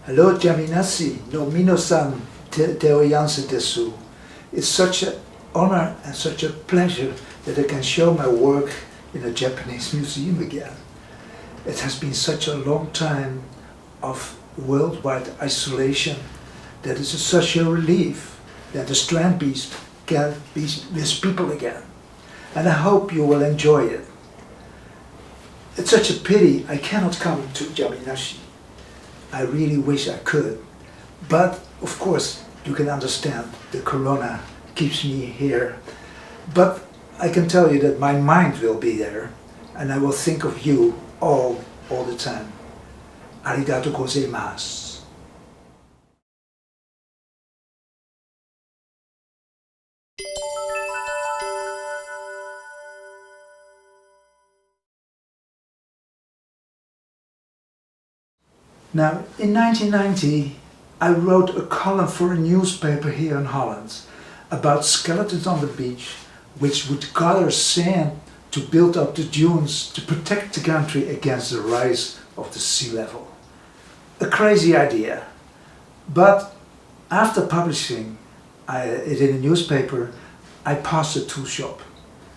Hello, Jaminasi, no Mino-san, Teo Yansei desu. It's such an honor and such a pleasure that I can show my work in a Japanese museum again. It has been such a long time of worldwide isolation that it's such a relief that the Strand Beast can be with people again. And I hope you will enjoy it. It's such a pity I cannot come to Jaminashi. I really wish I could. But of course, you can understand the corona keeps me here. But I can tell you that my mind will be there and I will think of you all the time. Arigatou gozaimasu. Now, in 1990, I wrote a column for a newspaper here in Holland about skeletons on the beach which would gather sand to build up the dunes to protect the country against the rise of the sea level. A crazy idea, but after publishing it in a newspaper, I passed a tool shop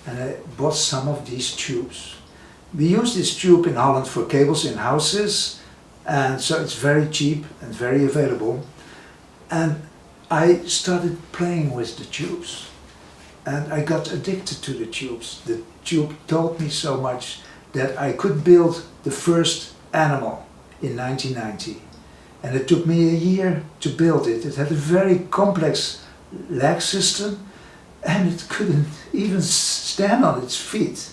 and I bought some of these tubes. We use this tube in Holland for cables in houses, and so it's very cheap and very available. And I started playing with the tubes and I got addicted to the tubes. The tube taught me so much that I could build the first animal in 1990. And it took me a year to build it. It had a very complex leg system and it couldn't even stand on its feet.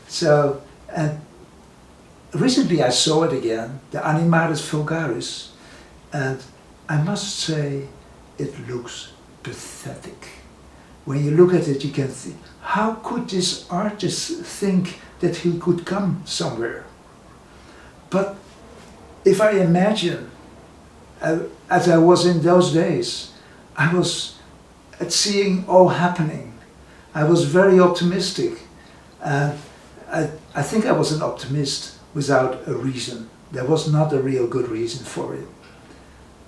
So, and recently I saw it again, the Animaris vulgaris, and I must say it looks pathetic. When you look at it, you can think, how could this artist think that he could come somewhere? But if I imagine, as I was in those days, I was at seeing all happening. I was very optimistic, and I think I was an optimist without a reason. There was not a real good reason for it.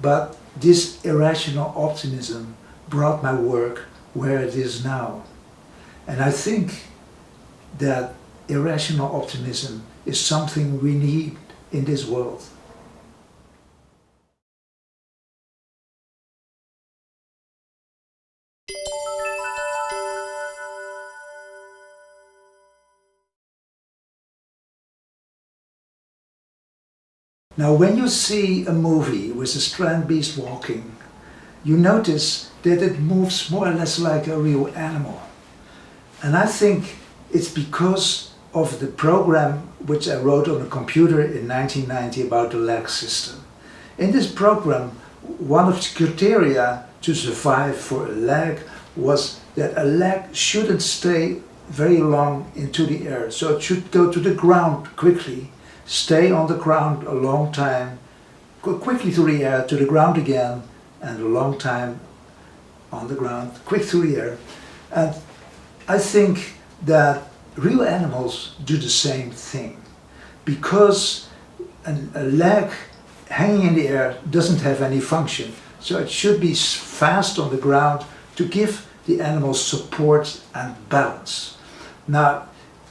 But this irrational optimism brought my work where it is now. And I think that irrational optimism is something we need in this world. Now, when you see a movie with a strand beast walking, you notice that it moves more or less like a real animal. And I think it's because of the program which I wrote on a computer in 1990 about the leg system. In this program, one of the criteria to survive for a leg was that a leg shouldn't stay very long into the air. So it should go to the ground quickly, stay on the ground a long time, go quickly through the air to the ground again, and a long time on the ground, quick through the air. And I think that real animals do the same thing, because a leg hanging in the air doesn't have any function. So it should be fast on the ground to give the animal support and balance. Now,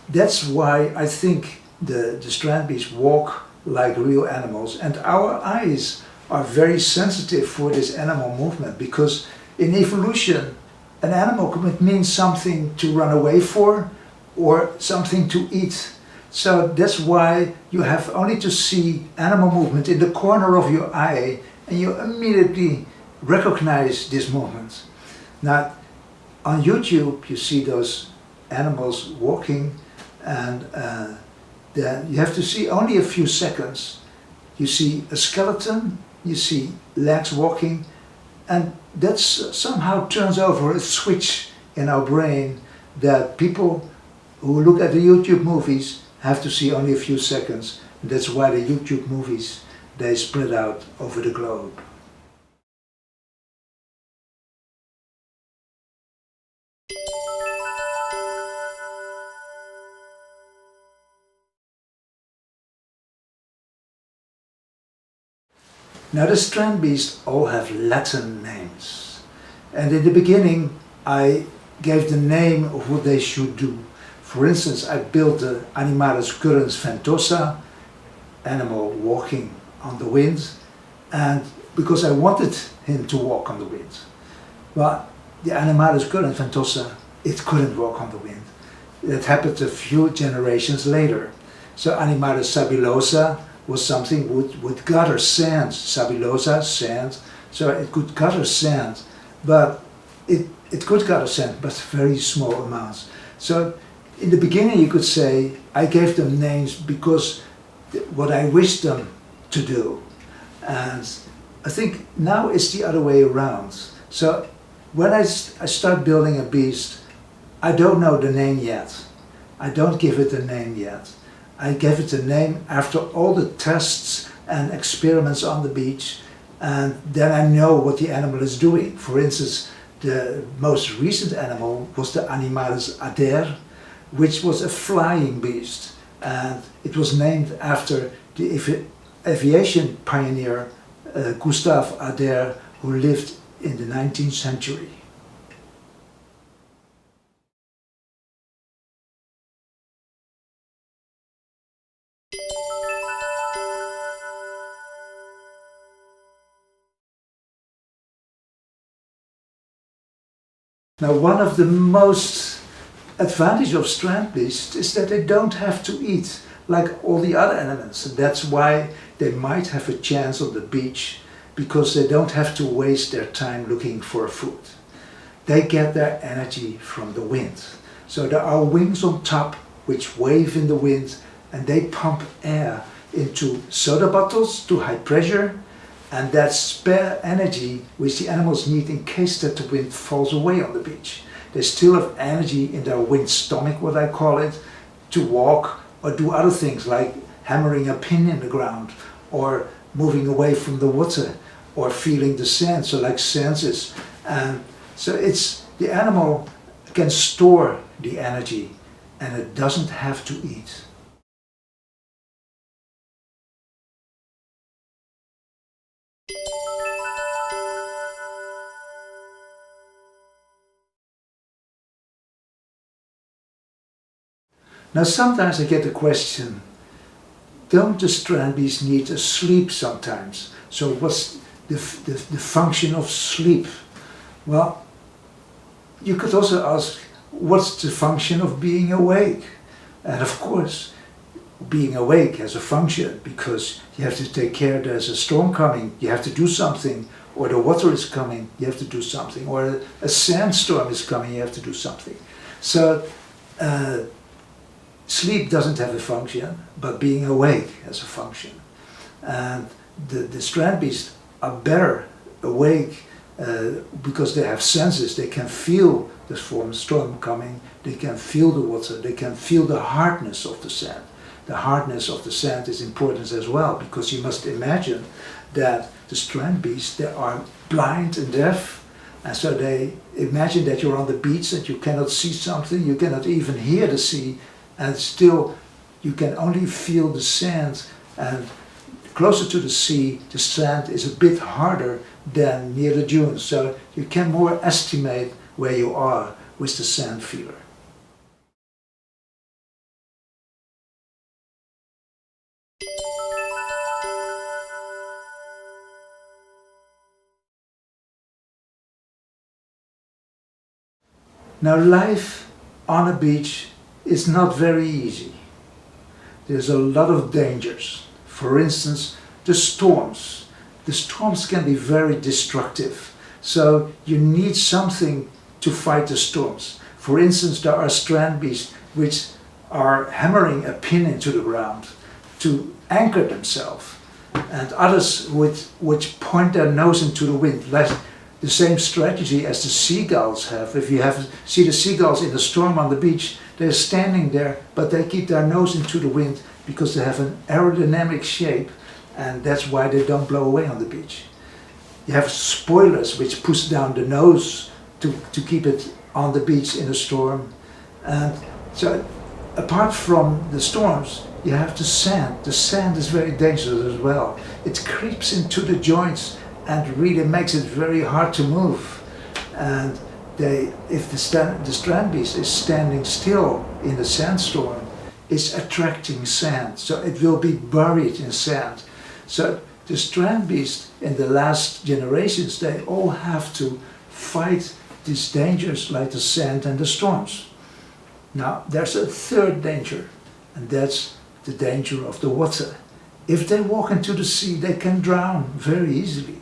that's why I think the strand beasts walk like real animals, and our eyes are very sensitive for this animal movement, because in evolution an animal could mean something to run away for or something to eat. So that's why you have only to see animal movement in the corner of your eye and you immediately recognize this movement. Now on YouTube you see those animals walking, and then you have to see only a few seconds. You see a skeleton, you see legs walking, and that somehow turns over a switch in our brain that people who look at the YouTube movies have to see only a few seconds. That's why the YouTube movies, they spread out over the globe. Now the strand beasts all have Latin names. And in the beginning I gave the name of what they should do. For instance, I built the Animalis currens ventosa, animal walking on the wind, and because I wanted him to walk on the wind. But the Animalis currens ventosa, it couldn't walk on the wind. That happened a few generations later. So Animalis sabulosa was something would gather sand, sabulosa, sand, so it could gather sand, but it could gather sand, but very small amounts. So in the beginning you could say, I gave them names because what I wished them to do. And I think now it's the other way around. So when I start building a beast, I don't know the name yet. I don't give it a name yet. I gave it a name after all the tests and experiments on the beach, and then I know what the animal is doing. For instance, the most recent animal was the Animalis ader, which was a flying beast, and it was named after the aviation pioneer Gustav Ader, who lived in the 19th century. Now, one of the most advantages of strand beasts is that they don't have to eat like all the other animals, and that's why they might have a chance on the beach, because they don't have to waste their time looking for food. They get their energy from the wind. So there are wings on top which wave in the wind, and they pump air into soda bottles to high pressure, and that spare energy which the animals need in case that the wind falls away on the beach. They still have energy in their wind stomach, what I call it, to walk or do other things like hammering a pin in the ground or moving away from the water or feeling the sand, so like senses. And so it's the animal can store the energy and it doesn't have to eat. Now sometimes I get the question, don't the strand beasts need to sleep sometimes? So what's the function of sleep? Well, you could also ask, what's the function of being awake? And of course, being awake has a function, because you have to take care, there's a storm coming, you have to do something, or the water is coming, you have to do something, or a sandstorm is coming, you have to do something. So sleep doesn't have a function, but being awake has a function. And the strand beasts are better awake because they have senses. They can feel the storm coming, they can feel the water, they can feel the hardness of the sand. The hardness of the sand is important as well, because you must imagine that the strand beasts, they are blind and deaf, and so they imagine that you're on the beach and you cannot see something, you cannot even hear the sea, and still you can only feel the sand. And closer to the sea, the sand is a bit harder than near the dunes, so you can more estimate where you are with the sand feeler. Now, life on a beach is not very easy. There's a lot of dangers. For instance, the storms. The storms can be very destructive. So you need something to fight the storms. For instance, there are strand beasts which are hammering a pin into the ground to anchor themselves, and others which point their nose into the wind. Like the same strategy as the seagulls have. If you see the seagulls in a storm on the beach, they're standing there, but they keep their nose into the wind because they have an aerodynamic shape, and that's why they don't blow away on the beach. You have spoilers which push down the nose to keep it on the beach in a storm. And so apart from the storms, you have the sand. The sand is very dangerous as well. It creeps into the joints and really makes it very hard to move. And if the strand beast is standing still in the sandstorm, it's attracting sand, so it will be buried in sand. So the strand beast in the last generations, they all have to fight these dangers like the sand and the storms. Now there's a third danger, and that's the danger of the water. If they walk into the sea, they can drown very easily.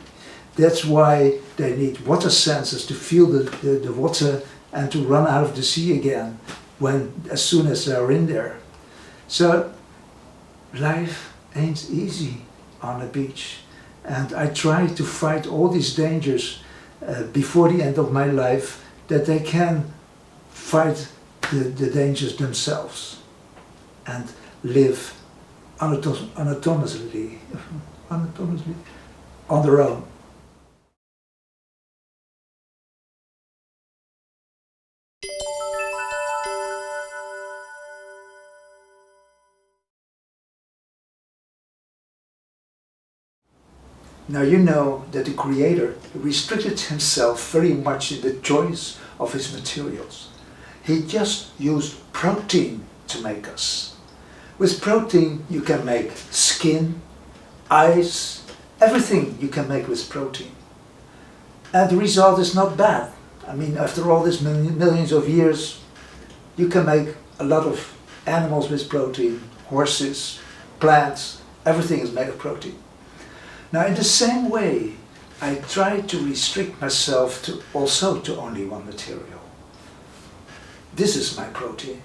That's why they need water sensors to feel the water and to run out of the sea again as soon as they're in there. So life ain't easy on the beach, and I try to fight all these dangers before the end of my life, that they can fight the dangers themselves and live autonomously on their own. Now you know that the creator restricted himself very much in the choice of his materials. He just used protein to make us. With protein you can make skin, eyes, everything you can make with protein. And the result is not bad. I mean, after all these millions of years, you can make a lot of animals with protein, horses, plants, everything is made of protein. Now in the same way, I try to restrict myself to only one material. This is my protein.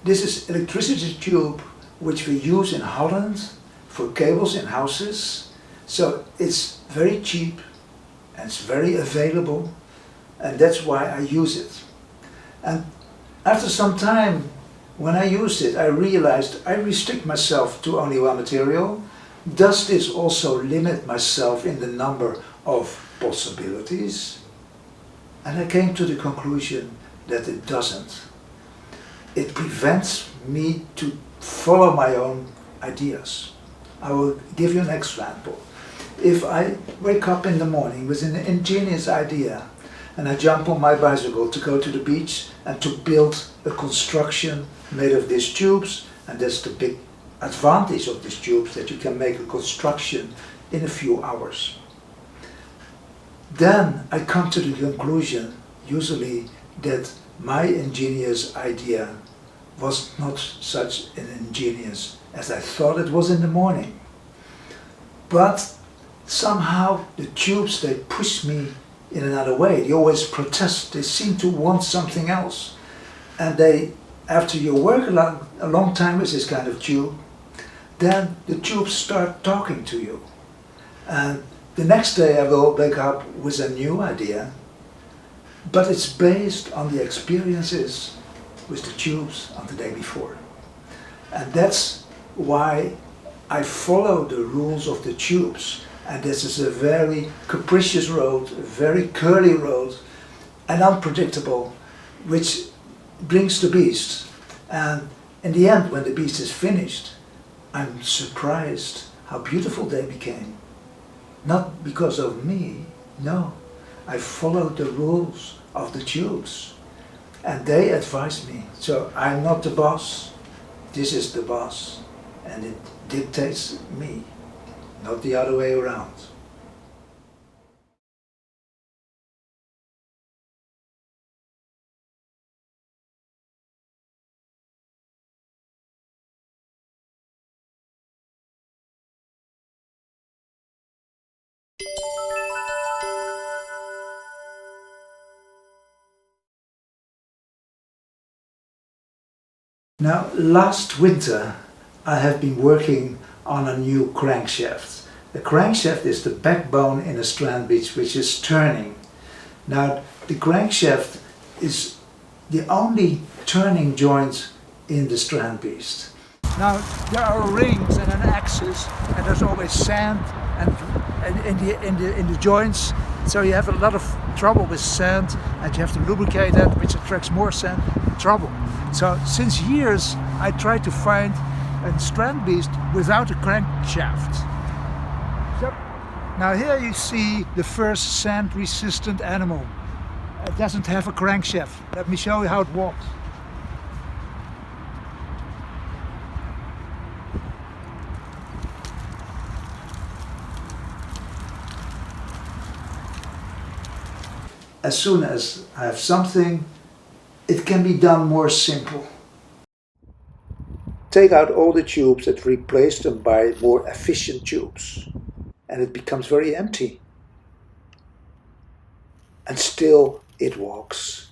This is electricity tube which we use in Holland for cables in houses. So it's very cheap and it's very available, and that's why I use it. And after some time, when I used it, I realized I restrict myself to only one material. Does this also limit myself in the number of possibilities? And I came to the conclusion that it doesn't. It prevents me to follow my own ideas. I will give you an example. If I wake up in the morning with an ingenious idea and I jump on my bicycle to go to the beach and to build a construction made of these tubes, and that's the big advantage of these tubes, that you can make a construction in a few hours. Then I come to the conclusion, usually, that my ingenious idea was not such an ingenious as I thought it was in the morning. But somehow the tubes, they push me in another way. They always protest, they seem to want something else. And after you work a long time with this kind of tube, then the tubes start talking to you. And the next day I will wake up with a new idea, but it's based on the experiences with the tubes on the day before. And that's why I follow the rules of the tubes. And this is a very capricious road, a very curly road, and unpredictable, which brings the beast. And in the end, when the beast is finished, I'm surprised how beautiful they became. Not because of me, no. I followed the rules of the tubes, and they advised me. So I'm not the boss, this is the boss, and it dictates me, not the other way around. Now, last winter I have been working on a new crankshaft. The crankshaft is the backbone in a strand beach which is turning. Now, the crankshaft is the only turning joint in the strand beast. Now, there are rings and an axis, and there's always sand and in the joints, so you have a lot of trouble with sand, and you have to lubricate that, which attracts more sand. Trouble. So since years I try to find a strand beast without a crankshaft. So, now here you see the first sand-resistant animal. It doesn't have a crankshaft. Let me show you how it walks. As soon as I have something, it can be done more simple. Take out all the tubes and replace them by more efficient tubes. And it becomes very empty. And still it walks.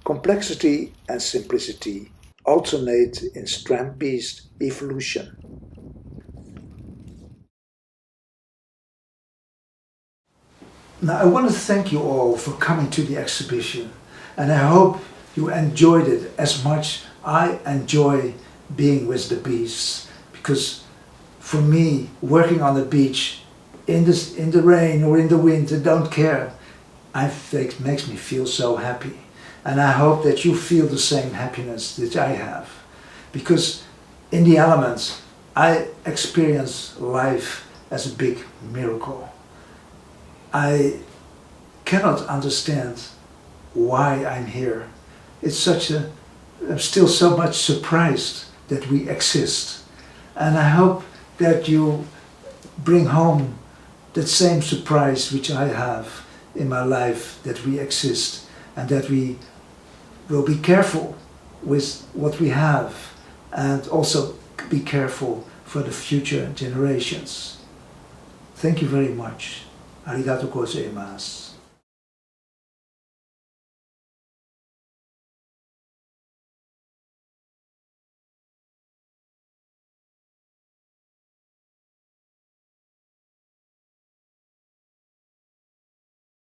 Complexity and simplicity alternate in strand beast evolution. Now I want to thank you all for coming to the exhibition, and I hope you enjoyed it as much I enjoy being with the beasts, because for me, working on the beach in the rain or in the wind, I don't care. It makes me feel so happy, and I hope that you feel the same happiness that I have, because in the elements I experience life as a big miracle. I cannot understand why I'm here. I'm still so much surprised that we exist. And I hope that you bring home that same surprise which I have in my life, that we exist and that we will be careful with what we have and also be careful for the future generations. Thank you very much. ありがとうございます。